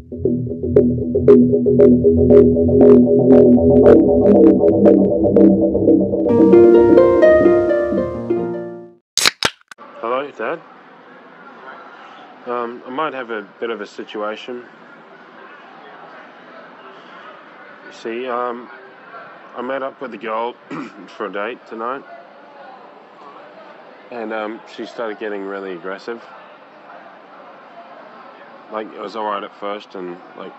Hello, Dad. I might have a bit of a situation. You see, I met up with a girl for a date tonight, and she started getting really aggressive. Like, it was alright at first, and like,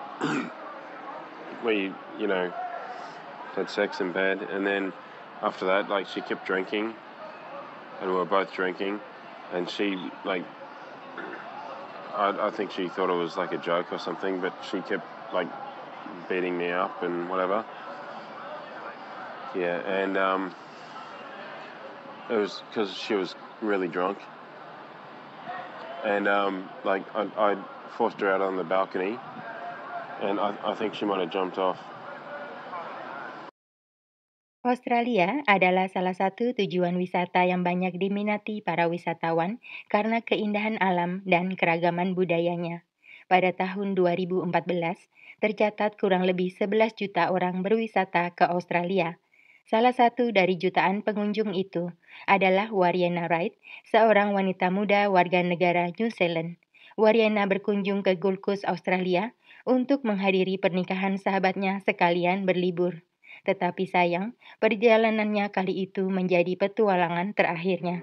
we, had sex in bed, and then after that, like, she kept drinking, and we were both drinking, and she, like, I think she thought it was like a joke or something, but she kept, like, beating me up and whatever. Yeah, and it was because she was really drunk, and like, I forced her out on the balcony, and I think she might have jumped off. Australia adalah salah satu tujuan wisata yang banyak diminati para wisatawan karena keindahan alam dan keragaman budayanya. Pada tahun 2014, tercatat kurang lebih 11 juta orang berwisata ke Australia. Salah satu dari jutaan pengunjung itu adalah Wariana Wright, seorang wanita muda warga negara New Zealand. Wariana berkunjung ke Gold Coast, Australia untuk menghadiri pernikahan sahabatnya sekalian berlibur. Tetapi sayang, perjalanannya kali itu menjadi petualangan terakhirnya.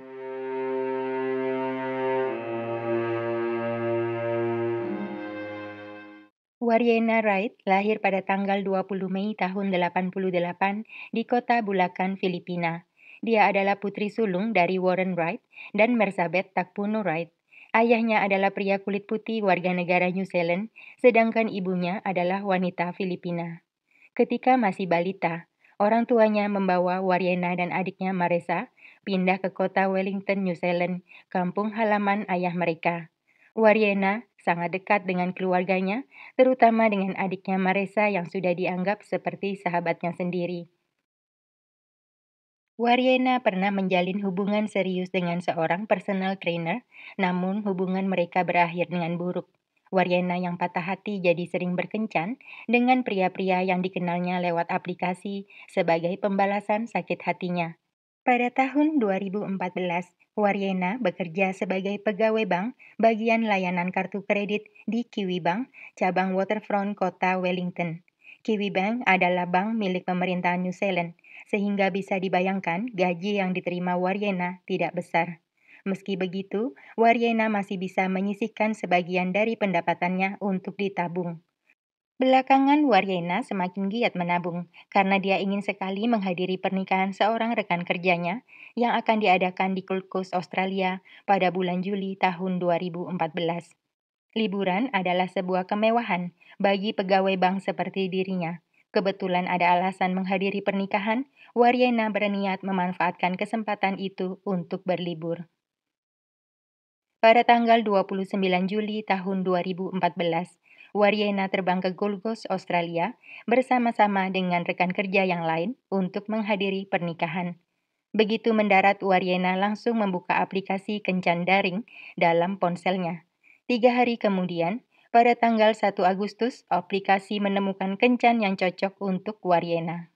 Wariana Wright lahir pada tanggal 20 Mei tahun 88 di kota Bulacan, Filipina. Dia adalah putri sulung dari Warren Wright dan Merzabeth Takpuno Wright. Ayahnya adalah pria kulit putih warga negara New Zealand, sedangkan ibunya adalah wanita Filipina. Ketika masih balita, orang tuanya membawa Wariana dan adiknya Maresa pindah ke kota Wellington, New Zealand, kampung halaman ayah mereka. Wariana sangat dekat dengan keluarganya, terutama dengan adiknya Maresa yang sudah dianggap seperti sahabatnya sendiri. Wariana pernah menjalin hubungan serius dengan seorang personal trainer, namun hubungan mereka berakhir dengan buruk. Wariana yang patah hati jadi sering berkencan dengan pria-pria yang dikenalnya lewat aplikasi sebagai pembalasan sakit hatinya. Pada tahun 2014, Wariana bekerja sebagai pegawai bank bagian layanan kartu kredit di Kiwibank, cabang Waterfront Kota Wellington. Kiwibank adalah bank milik pemerintahan New Zealand, sehingga bisa dibayangkan gaji yang diterima Wariana tidak besar. Meski begitu, Wariana masih bisa menyisihkan sebagian dari pendapatannya untuk ditabung. Belakangan Wariana semakin giat menabung karena dia ingin sekali menghadiri pernikahan seorang rekan kerjanya yang akan diadakan di Gold Coast, Australia pada bulan Juli tahun 2014. Liburan adalah sebuah kemewahan bagi pegawai bank seperti dirinya. Kebetulan ada alasan menghadiri pernikahan, Wariana berniat memanfaatkan kesempatan itu untuk berlibur. Pada tanggal 29 Juli tahun 2014, Wariana terbang ke Gold Coast, Australia bersama-sama dengan rekan kerja yang lain untuk menghadiri pernikahan. Begitu mendarat, Wariana langsung membuka aplikasi kencan daring dalam ponselnya. 3 hari kemudian, pada tanggal 1 Agustus, aplikasi menemukan kencan yang cocok untuk Wariana.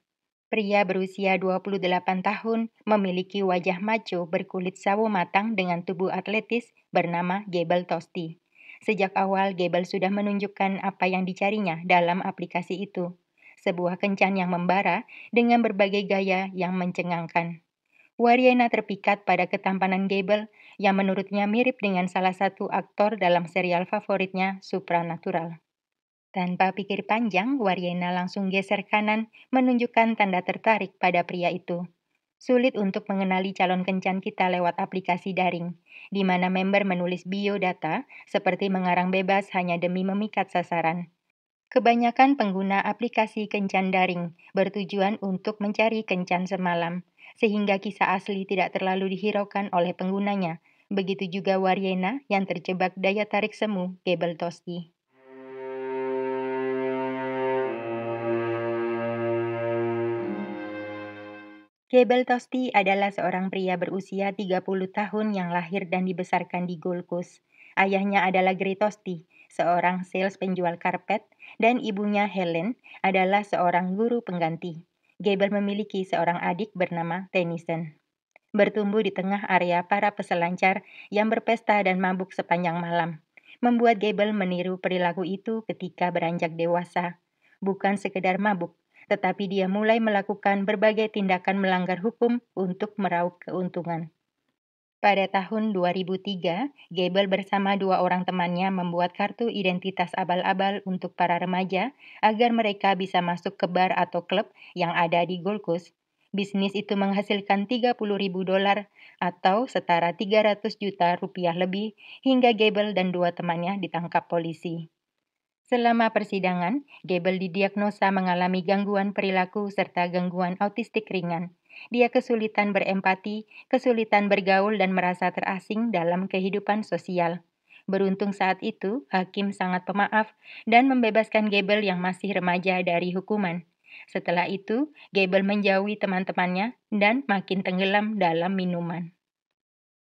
Pria berusia 28 tahun memiliki wajah maco berkulit sawo matang dengan tubuh atletis bernama Gable Tosti. Sejak awal, Gable sudah menunjukkan apa yang dicarinya dalam aplikasi itu. Sebuah kencan yang membara dengan berbagai gaya yang mencengangkan. Wariana terpikat pada ketampanan Gable yang menurutnya mirip dengan salah satu aktor dalam serial favoritnya, Supernatural. Tanpa pikir panjang, Wariana langsung geser kanan, menunjukkan tanda tertarik pada pria itu. Sulit untuk mengenali calon kencan kita lewat aplikasi daring, di mana member menulis biodata seperti mengarang bebas hanya demi memikat sasaran. Kebanyakan pengguna aplikasi kencan daring bertujuan untuk mencari kencan semalam, sehingga kisah asli tidak terlalu dihiraukan oleh penggunanya. Begitu juga Wariana yang terjebak daya tarik semu Gable Tosti. Gable Tosti adalah seorang pria berusia 30 tahun yang lahir dan dibesarkan di Gold Coast. Ayahnya adalah Grey Tosti, seorang sales penjual karpet, dan ibunya Helen adalah seorang guru pengganti. Gable memiliki seorang adik bernama Tennyson. Bertumbuh di tengah area para peselancar yang berpesta dan mabuk sepanjang malam, membuat Gable meniru perilaku itu ketika beranjak dewasa. Bukan sekedar mabuk, tetapi dia mulai melakukan berbagai tindakan melanggar hukum untuk meraup keuntungan. Pada tahun 2003, Gable bersama dua orang temannya membuat kartu identitas abal-abal untuk para remaja agar mereka bisa masuk ke bar atau klub yang ada di Gold Coast. Bisnis itu menghasilkan $30.000 atau setara 300 juta rupiah lebih hingga Gable dan dua temannya ditangkap polisi. Selama persidangan, Gable didiagnosa mengalami gangguan perilaku serta gangguan autistik ringan. Dia kesulitan berempati, kesulitan bergaul dan merasa terasing dalam kehidupan sosial. Beruntung saat itu, hakim sangat pemaaf dan membebaskan Gable yang masih remaja dari hukuman. Setelah itu, Gable menjauhi teman-temannya dan makin tenggelam dalam minuman.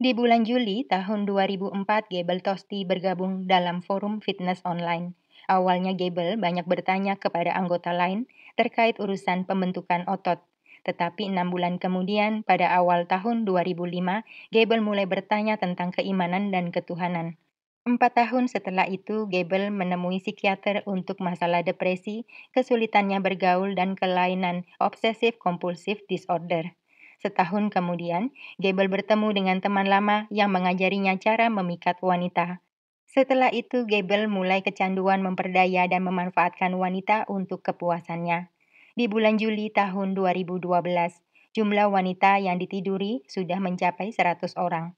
Di bulan Juli tahun 2004, Gable Tosti bergabung dalam forum fitness online. Awalnya Gable banyak bertanya kepada anggota lain terkait urusan pembentukan otot. Tetapi 6 bulan kemudian, pada awal tahun 2005, Gable mulai bertanya tentang keimanan dan ketuhanan. 4 tahun setelah itu, Gable menemui psikiater untuk masalah depresi, kesulitannya bergaul, dan kelainan obsesif-kompulsif disorder. Setahun kemudian, Gable bertemu dengan teman lama yang mengajarinya cara memikat wanita. Setelah itu, Gable mulai kecanduan memperdaya dan memanfaatkan wanita untuk kepuasannya. Di bulan Juli tahun 2012, jumlah wanita yang ditiduri sudah mencapai 100 orang.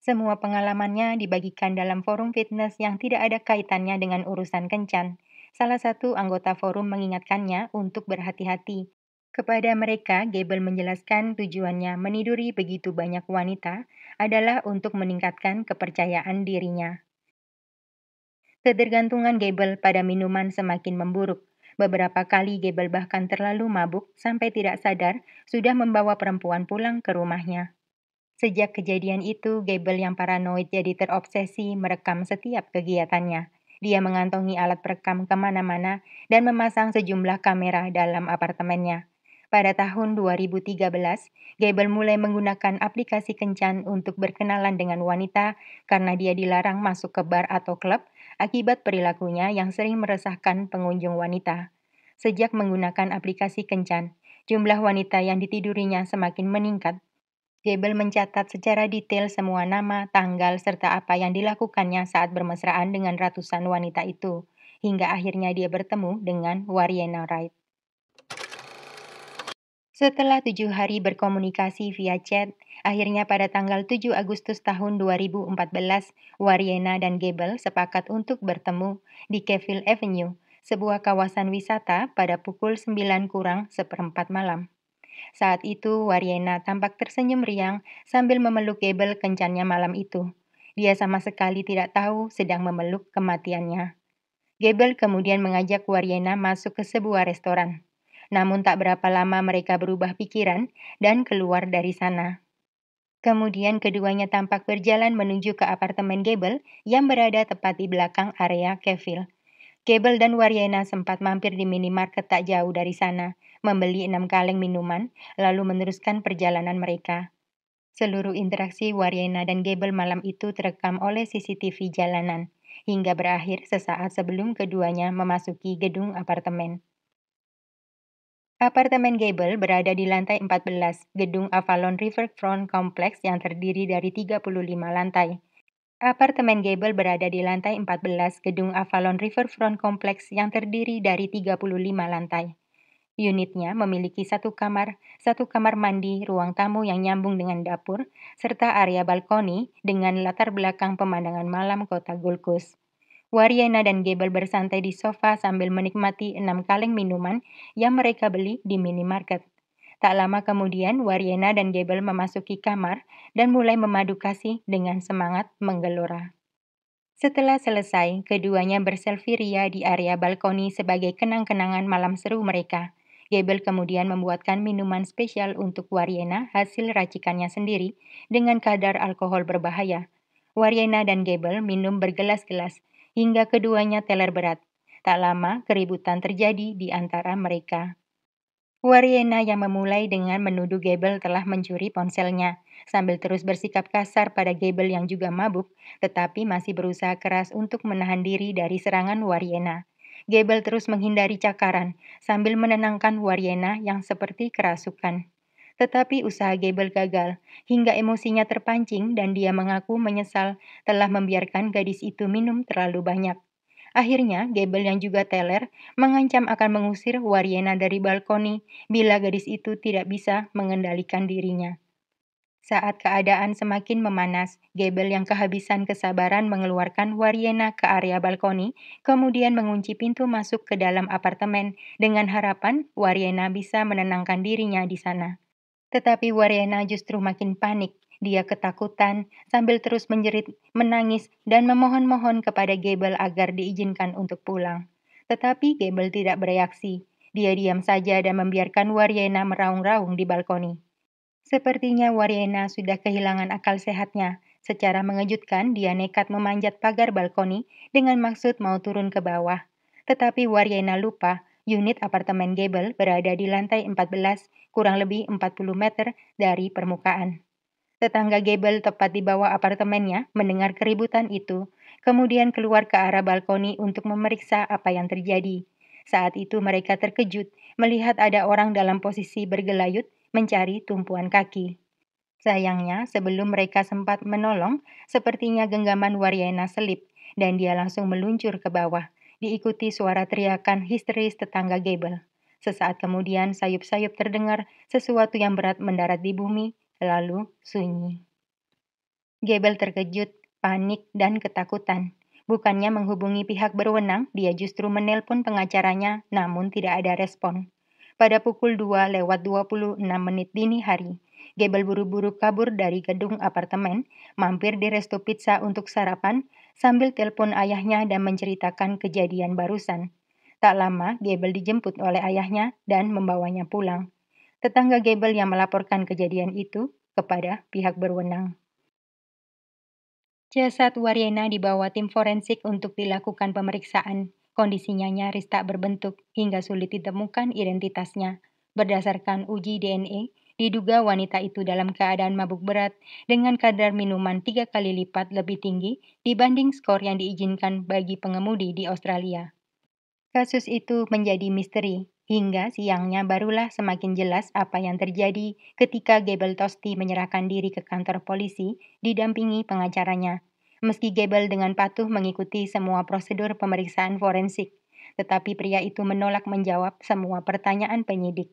Semua pengalamannya dibagikan dalam forum fitness yang tidak ada kaitannya dengan urusan kencan. Salah satu anggota forum mengingatkannya untuk berhati-hati. Kepada mereka, Gable menjelaskan tujuannya meniduri begitu banyak wanita adalah untuk meningkatkan kepercayaan dirinya. Ketergantungan Gable pada minuman semakin memburuk. Beberapa kali Gable bahkan terlalu mabuk sampai tidak sadar sudah membawa perempuan pulang ke rumahnya. Sejak kejadian itu, Gable yang paranoid jadi terobsesi merekam setiap kegiatannya. Dia mengantongi alat perekam kemana-mana dan memasang sejumlah kamera dalam apartemennya. Pada tahun 2013, Gable mulai menggunakan aplikasi kencan untuk berkenalan dengan wanita karena dia dilarang masuk ke bar atau klub akibat perilakunya yang sering meresahkan pengunjung wanita. Sejak menggunakan aplikasi kencan, jumlah wanita yang ditidurinya semakin meningkat. Gable mencatat secara detail semua nama, tanggal, serta apa yang dilakukannya saat bermesraan dengan ratusan wanita itu, hingga akhirnya dia bertemu dengan Warriena Wright. Setelah 7 hari berkomunikasi via chat, akhirnya pada tanggal 7 Agustus tahun 2014, Warriena dan Gable sepakat untuk bertemu di Cavill Avenue, sebuah kawasan wisata pada pukul 9:04 malam. Saat itu, Warriena tampak tersenyum riang sambil memeluk Gable kencannya malam itu. Dia sama sekali tidak tahu sedang memeluk kematiannya. Gable kemudian mengajak Warriena masuk ke sebuah restoran. Namun tak berapa lama mereka berubah pikiran dan keluar dari sana. Kemudian keduanya tampak berjalan menuju ke apartemen Gable yang berada tepat di belakang area Cavill. Gable dan Warriena sempat mampir di minimarket tak jauh dari sana, membeli 6 kaleng minuman, lalu meneruskan perjalanan mereka. Seluruh interaksi Warriena dan Gable malam itu terekam oleh CCTV jalanan, hingga berakhir sesaat sebelum keduanya memasuki gedung apartemen. Apartemen Gable berada di lantai 14, gedung Avalon Riverfront Complex yang terdiri dari 35 lantai. Apartemen Gable berada di lantai 14, gedung Avalon Riverfront Complex yang terdiri dari 35 lantai. Unitnya memiliki satu kamar mandi, ruang tamu yang nyambung dengan dapur, serta area balkoni dengan latar belakang pemandangan malam kota Gold Coast. Warriena dan Gable bersantai di sofa sambil menikmati 6 kaleng minuman yang mereka beli di minimarket. Tak lama kemudian, Warriena dan Gable memasuki kamar dan mulai memadu kasih dengan semangat menggelora. Setelah selesai, keduanya berselfie ria di area balkoni sebagai kenang-kenangan malam seru mereka. Gable kemudian membuatkan minuman spesial untuk Warriena hasil racikannya sendiri dengan kadar alkohol berbahaya. Warriena dan Gable minum bergelas-gelas, hingga keduanya teler berat. Tak lama, keributan terjadi di antara mereka. Wariena yang memulai dengan menuduh Gable telah mencuri ponselnya, sambil terus bersikap kasar pada Gable yang juga mabuk, tetapi masih berusaha keras untuk menahan diri dari serangan Wariena. Gable terus menghindari cakaran, sambil menenangkan Wariena yang seperti kerasukan. Tetapi usaha Gable gagal, hingga emosinya terpancing dan dia mengaku menyesal telah membiarkan gadis itu minum terlalu banyak. Akhirnya, Gable yang juga teler mengancam akan mengusir Wariena dari balkoni bila gadis itu tidak bisa mengendalikan dirinya. Saat keadaan semakin memanas, Gable yang kehabisan kesabaran mengeluarkan Wariena ke area balkoni, kemudian mengunci pintu masuk ke dalam apartemen dengan harapan Wariena bisa menenangkan dirinya di sana. Tetapi Wariena justru makin panik. Dia ketakutan sambil terus menjerit, menangis, dan memohon-mohon kepada Gable agar diizinkan untuk pulang. Tetapi Gable tidak bereaksi. Dia diam saja dan membiarkan Wariena meraung-raung di balkoni. Sepertinya Wariena sudah kehilangan akal sehatnya. Secara mengejutkan, dia nekat memanjat pagar balkoni dengan maksud mau turun ke bawah. Tetapi Wariena lupa, unit apartemen Gable berada di lantai 14, kurang lebih 40 meter dari permukaan. Tetangga Gable tepat di bawah apartemennya mendengar keributan itu, kemudian keluar ke arah balkoni untuk memeriksa apa yang terjadi. Saat itu mereka terkejut melihat ada orang dalam posisi bergelayut mencari tumpuan kaki. Sayangnya, sebelum mereka sempat menolong, sepertinya genggaman Wariena selip dan dia langsung meluncur ke bawah, diikuti suara teriakan histeris tetangga Gable. Sesaat kemudian sayup-sayup terdengar sesuatu yang berat mendarat di bumi, lalu sunyi. Gable terkejut, panik, dan ketakutan. Bukannya menghubungi pihak berwenang, dia justru menelpon pengacaranya, namun tidak ada respon. Pada pukul 2:26 dini hari, Gable buru-buru kabur dari gedung apartemen, mampir di resto pizza untuk sarapan, sambil telepon ayahnya dan menceritakan kejadian barusan. Tak lama, Gable dijemput oleh ayahnya dan membawanya pulang. Tetangga Gable yang melaporkan kejadian itu kepada pihak berwenang. Jasad Wariena dibawa tim forensik untuk dilakukan pemeriksaan. Kondisinya nyaris tak berbentuk hingga sulit ditemukan identitasnya. Berdasarkan uji DNA, diduga wanita itu dalam keadaan mabuk berat dengan kadar minuman 3 kali lipat lebih tinggi dibanding skor yang diizinkan bagi pengemudi di Australia. Kasus itu menjadi misteri, hingga siangnya barulah semakin jelas apa yang terjadi ketika Gable Tosti menyerahkan diri ke kantor polisi didampingi pengacaranya. Meski Gable dengan patuh mengikuti semua prosedur pemeriksaan forensik, tetapi pria itu menolak menjawab semua pertanyaan penyidik.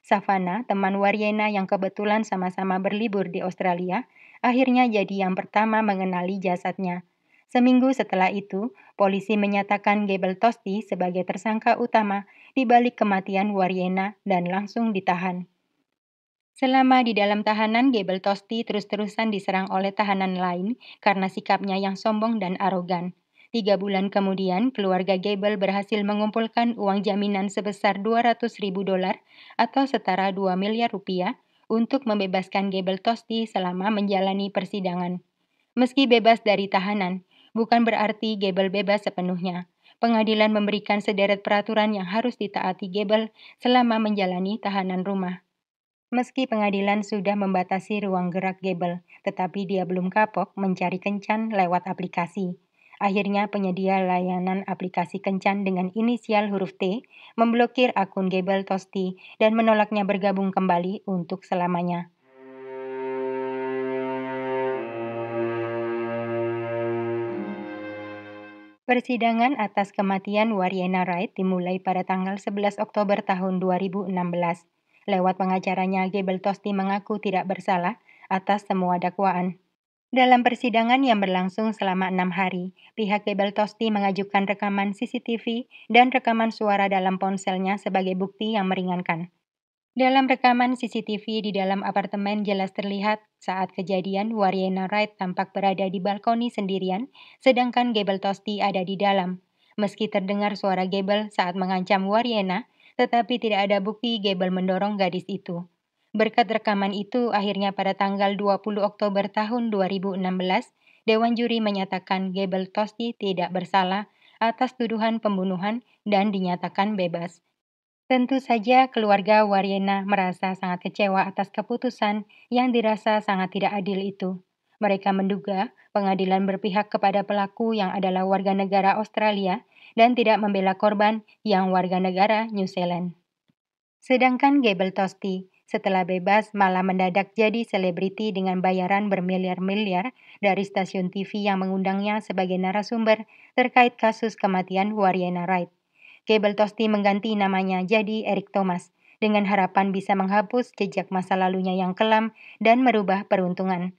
Savannah, teman Wariena yang kebetulan sama-sama berlibur di Australia, akhirnya jadi yang pertama mengenali jasadnya. Seminggu setelah itu, polisi menyatakan Gable Tosti sebagai tersangka utama di balik kematian Wariena dan langsung ditahan. Selama di dalam tahanan, Gable Tosti terus-terusan diserang oleh tahanan lain karena sikapnya yang sombong dan arogan. 3 bulan kemudian, keluarga Gable berhasil mengumpulkan uang jaminan sebesar $200.000 atau setara 2 miliar rupiah untuk membebaskan Gable Tosti selama menjalani persidangan. Meski bebas dari tahanan, bukan berarti Gable bebas sepenuhnya. Pengadilan memberikan sederet peraturan yang harus ditaati Gable selama menjalani tahanan rumah. Meski pengadilan sudah membatasi ruang gerak Gable, tetapi dia belum kapok mencari kencan lewat aplikasi. Akhirnya penyedia layanan aplikasi kencan dengan inisial huruf T memblokir akun Gable Tosti dan menolaknya bergabung kembali untuk selamanya. Persidangan atas kematian Wariena Wright dimulai pada tanggal 11 Oktober tahun 2016. Lewat pengacaranya, Gable Tosti mengaku tidak bersalah atas semua dakwaan. Dalam persidangan yang berlangsung selama 6 hari, pihak Gable Tosti mengajukan rekaman CCTV dan rekaman suara dalam ponselnya sebagai bukti yang meringankan. Dalam rekaman CCTV di dalam apartemen jelas terlihat saat kejadian Wariena Wright tampak berada di balkoni sendirian, sedangkan Gable Tosti ada di dalam. Meski terdengar suara Gable saat mengancam Wariena, tetapi tidak ada bukti Gable mendorong gadis itu. Berkat rekaman itu, akhirnya pada tanggal 20 Oktober tahun 2016, Dewan juri menyatakan Gebel Tosti tidak bersalah atas tuduhan pembunuhan dan dinyatakan bebas. Tentu saja keluarga Wariena merasa sangat kecewa atas keputusan yang dirasa sangat tidak adil itu. Mereka menduga pengadilan berpihak kepada pelaku yang adalah warga negara Australia dan tidak membela korban yang warga negara New Zealand. Sedangkan Gebel Tosti setelah bebas malah mendadak jadi selebriti dengan bayaran bermiliar-miliar dari stasiun TV yang mengundangnya sebagai narasumber terkait kasus kematian Wariena Wright. Gebel Tosti mengganti namanya jadi Eric Thomas dengan harapan bisa menghapus jejak masa lalunya yang kelam dan merubah peruntungan.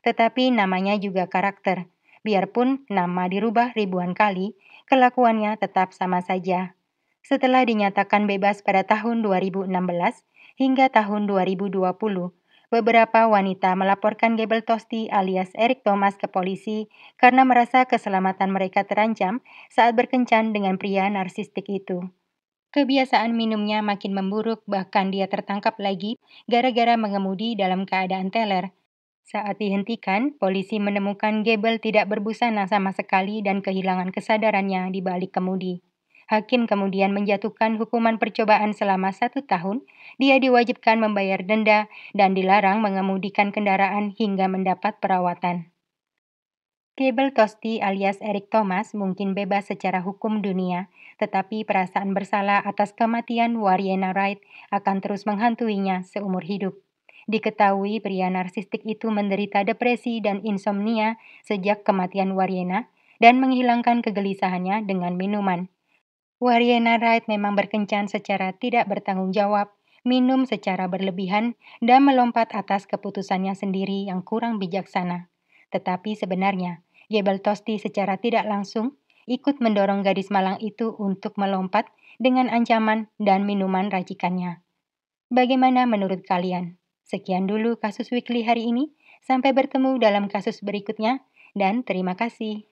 Tetapi namanya juga karakter. Biarpun nama dirubah ribuan kali, kelakuannya tetap sama saja. Setelah dinyatakan bebas pada tahun 2016 hingga tahun 2020, beberapa wanita melaporkan Gebel Tosti alias Eric Thomas ke polisi karena merasa keselamatan mereka terancam saat berkencan dengan pria narsistik itu. Kebiasaan minumnya makin memburuk, bahkan dia tertangkap lagi gara-gara mengemudi dalam keadaan teler. Saat dihentikan, polisi menemukan Gebel tidak berbusana sama sekali dan kehilangan kesadarannya di balik kemudi. Hakim kemudian menjatuhkan hukuman percobaan selama 1 tahun. Dia diwajibkan membayar denda dan dilarang mengemudikan kendaraan hingga mendapat perawatan. Gebel Tosti alias Eric Thomas mungkin bebas secara hukum dunia, tetapi perasaan bersalah atas kematian Wariena Wright akan terus menghantuinya seumur hidup. Diketahui pria narsistik itu menderita depresi dan insomnia sejak kematian Wariena dan menghilangkan kegelisahannya dengan minuman. Wariena Wright memang berkencan secara tidak bertanggung jawab, minum secara berlebihan, dan melompat atas keputusannya sendiri yang kurang bijaksana. Tetapi sebenarnya, Gebel Tosti secara tidak langsung ikut mendorong gadis malang itu untuk melompat dengan ancaman dan minuman racikannya. Bagaimana menurut kalian? Sekian dulu kasus Weekly hari ini. Sampai bertemu dalam kasus berikutnya, dan terima kasih.